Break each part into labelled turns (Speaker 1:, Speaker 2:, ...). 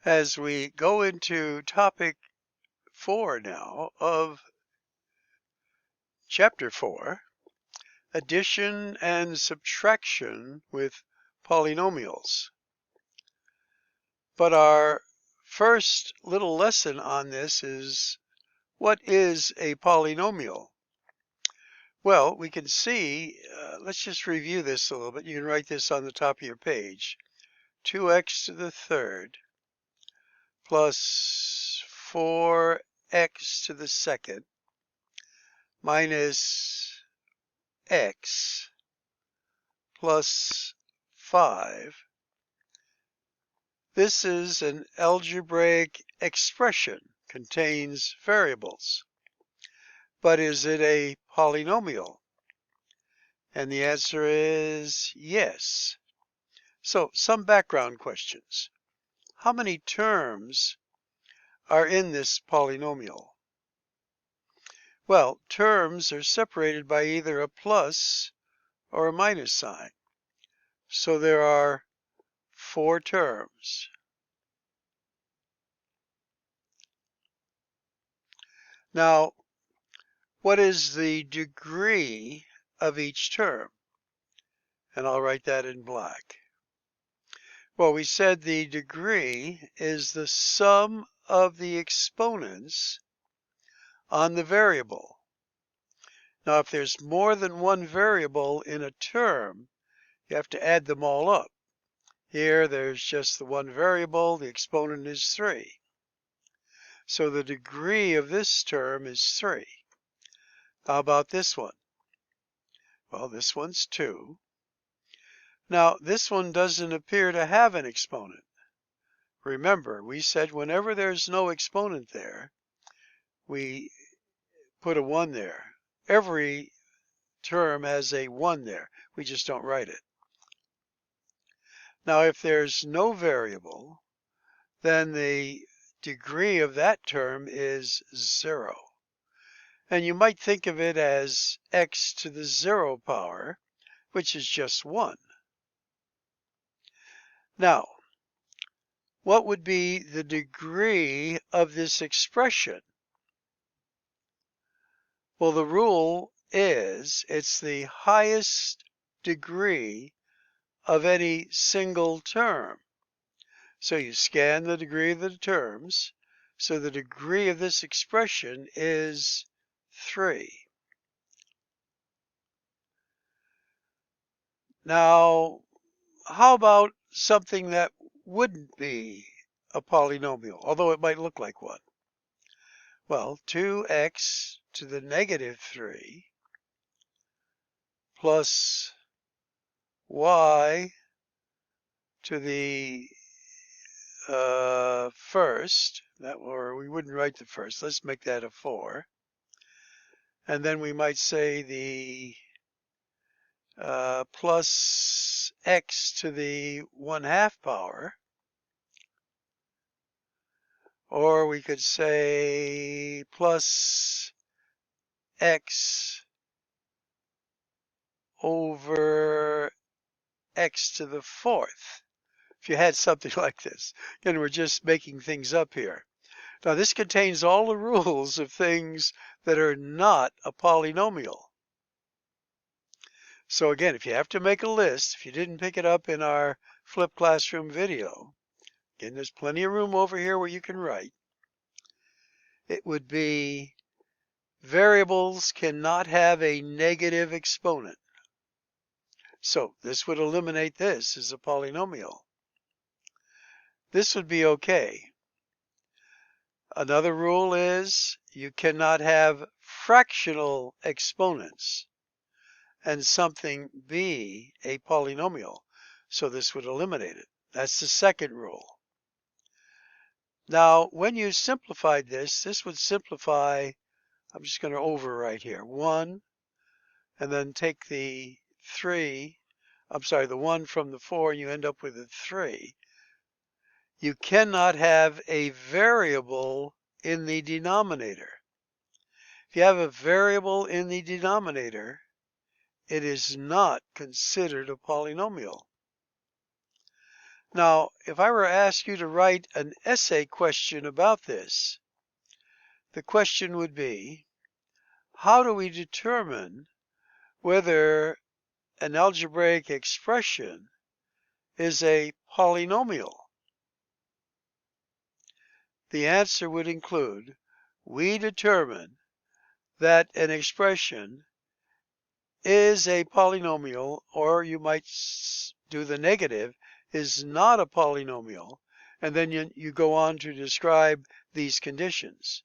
Speaker 1: As we go into topic 4 now of chapter 4, addition and subtraction with polynomials. But our first little lesson on this is, what is a polynomial? Well, we can see, let's just review this a little bit. You can write this on the top of your page. 2x to the third plus 4x to the second minus x plus 5. This is an algebraic expression, contains variables. But is it a polynomial? And the answer is yes. So, some background questions. How many terms are in this polynomial? Well, terms are separated by either a plus or a minus sign. So there are 4 terms. Now, what is the degree of each term? And I'll write that in black. Well, we said the degree is the sum of the exponents on the variable. Now, if there's more than one variable in a term, you have to add them all up. Here, there's just the one variable. The exponent is 3. So the degree of this term is 3. How about this one? Well, this one's 2. Now, this one doesn't appear to have an exponent. Remember, we said whenever there's no exponent there, we put a 1 there. Every term has a 1 there. We just don't write it. Now, if there's no variable, then the degree of that term is 0. And you might think of it as x to the 0 power, which is just 1. Now, what would be the degree of this expression? Well, the rule is it's the highest degree of any single term. So you scan the degree of the terms. So the degree of this expression is 3. Now, how about something that wouldn't be a polynomial, although it might look like one? Well, 2x to the negative 3 plus y to the first, or we wouldn't write the first, let's make that a 4. And then we might say the plus x to the 1/2 power. Or we could say plus x over x to the 4th. If you had something like this. Again, we're just making things up here. Now, this contains all the rules of things that are not a polynomial. So again, if you have to make a list, if you didn't pick it up in our flipped classroom video, again, there's plenty of room over here where you can write. It would be variables cannot have a negative exponent. So this would eliminate this as a polynomial. This would be okay. Another rule is you cannot have fractional exponents and something be a polynomial. So this would eliminate it. That's the second rule. Now, when you simplified this, this would simplify, I'm just going to overwrite here, 1, and then take the 3, the 1 from the 4, and you end up with a 3. You cannot have a variable in the denominator. If you have a variable in the denominator, it is not considered a polynomial. Now, if I were to ask you to write an essay question about this, the question would be, how do we determine whether an algebraic expression is a polynomial? The answer would include, we determine that an expression is a polynomial, or you might do the negative, is not a polynomial, and then you go on to describe these conditions.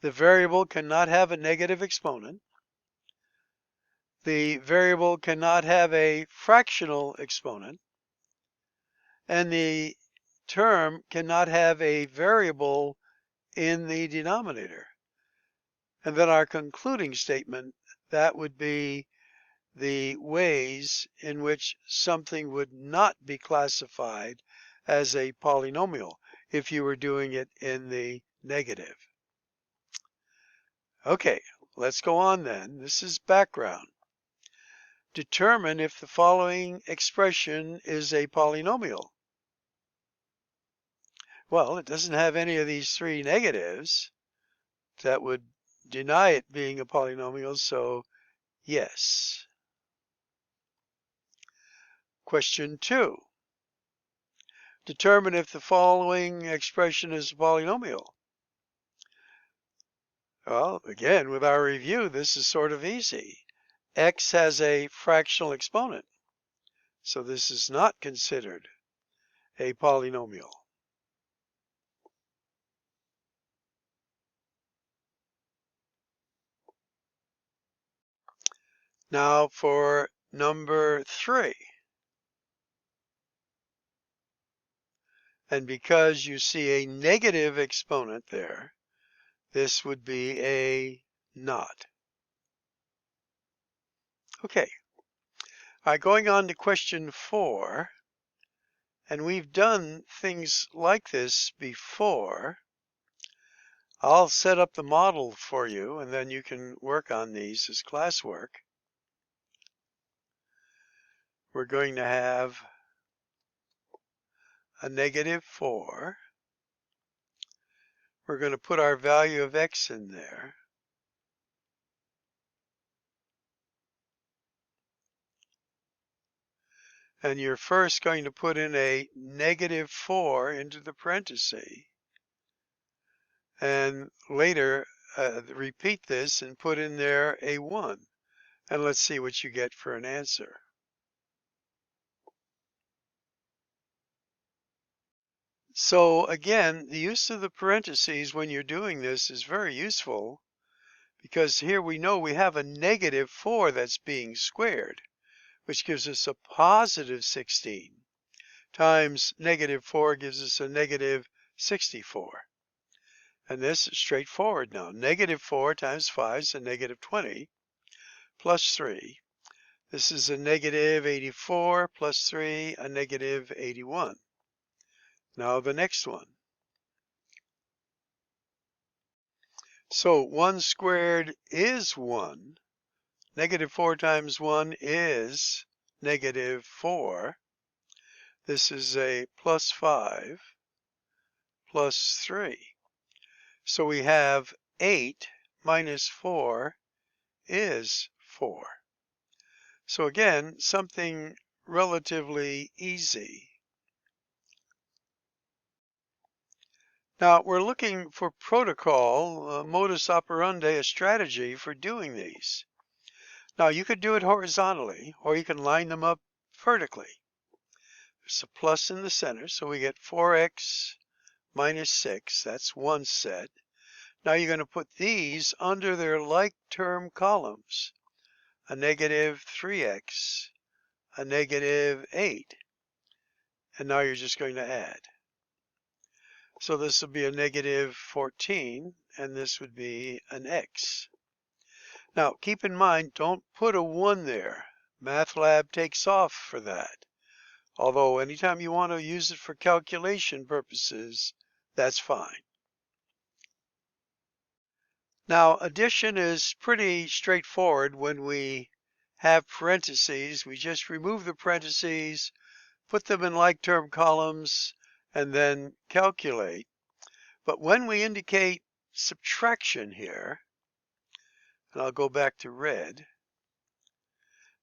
Speaker 1: The variable cannot have a negative exponent. The variable cannot have a fractional exponent. And the term cannot have a variable in the denominator. And then our concluding statement, that would be the ways in which something would not be classified as a polynomial if you were doing it in the negative. Okay, let's go on then. This is background. Determine if the following expression is a polynomial. Well, it doesn't have any of these three negatives that would deny it being a polynomial, so yes. Question 2. Determine if the following expression is a polynomial. Well, again, with our review, this is sort of easy. X has a fractional exponent, so this is not considered a polynomial. Now for number 3. And because you see a negative exponent there, this would be a not. Okay. All right, going on to question 4. And we've done things like this before. I'll set up the model for you, and then you can work on these as classwork. We're going to have a negative 4. We're going to put our value of x in there. And you're first going to put in a negative 4 into the parenthesis. And later, repeat this and put in there a 1. And let's see what you get for an answer. So again, the use of the parentheses when you're doing this is very useful, because here we know we have a negative 4 that's being squared, which gives us a positive 16, times negative 4 gives us a negative 64. And this is straightforward now. Negative 4 times 5 is a negative 20, plus 3. This is a negative 84, plus 3, a negative 81. Now the next one. So 1 squared is 1. Negative 4 times 1 is negative 4. This is a plus 5, plus 3. So we have 8 minus 4 is 4. So again, something relatively easy. Now we're looking for protocol, modus operandi, a strategy for doing these. Now you could do it horizontally, or you can line them up vertically. There's a plus in the center, so we get 4x minus 6. That's one set. Now you're going to put these under their like term columns. A negative 3x, a negative 8. And now you're just going to add. So this will be a negative 14, and this would be an x. Now, keep in mind, don't put a 1 there. MATLAB takes off for that. Although anytime you want to use it for calculation purposes, that's fine. Now, addition is pretty straightforward when we have parentheses. We just remove the parentheses, put them in like term columns, and then calculate. But when we indicate subtraction here, and I'll go back to red,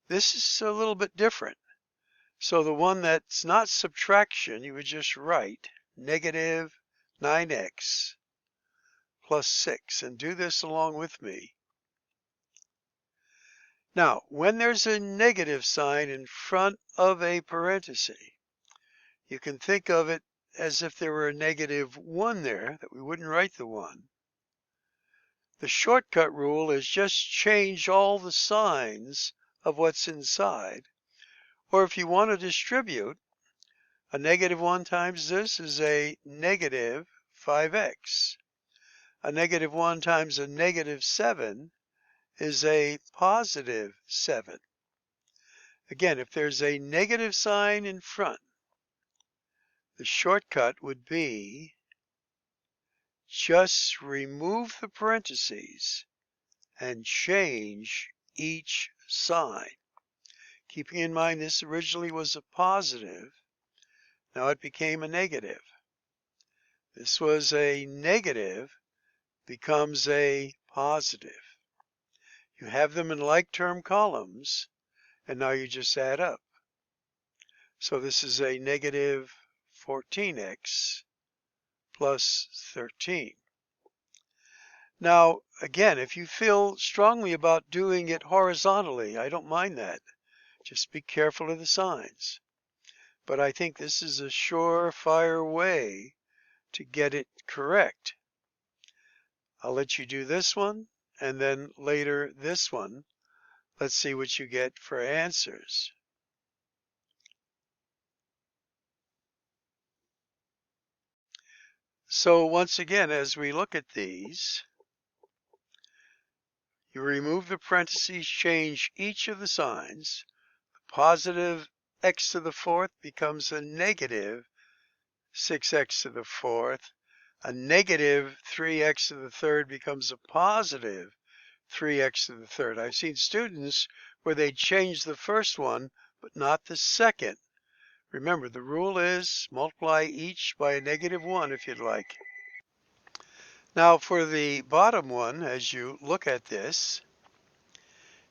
Speaker 1: this is a little bit different. So the one that's not subtraction, you would just write negative 9x plus 6, and do this along with me. Now, when there's a negative sign in front of a parenthesis, you can think of it as if there were a negative 1 there, that we wouldn't write the 1. The shortcut rule is just change all the signs of what's inside. Or if you want to distribute, a negative 1 times this is a negative 5x. A negative 1 times a negative 7 is a positive 7. Again, if there's a negative sign in front, the shortcut would be just remove the parentheses and change each sign. Keeping in mind this originally was a positive, now it became a negative. This was a negative, becomes a positive. You have them in like term columns, and now you just add up. So this is a negative 14x plus 13. Now, again, if you feel strongly about doing it horizontally, I don't mind that. Just be careful of the signs. But I think this is a surefire way to get it correct. I'll let you do this one, and then later this one. Let's see what you get for answers. So once again, as we look at these, you remove the parentheses, change each of the signs. The positive x to the fourth becomes a negative 6x to the fourth. A negative 3x to the third becomes a positive 3x to the third. I've seen students where they change the first one, but not the second. Remember, the rule is multiply each by a negative 1 if you'd like. Now for the bottom one, as you look at this,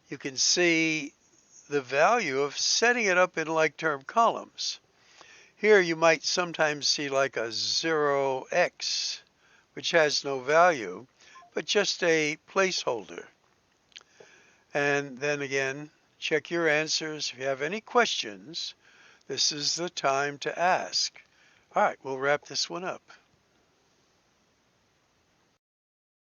Speaker 1: you can see the value of setting it up in like term columns. Here you might sometimes see like a 0x, which has no value, but just a placeholder. And then again, check your answers. If you have any questions, this is the time to ask. All right, we'll wrap this one up.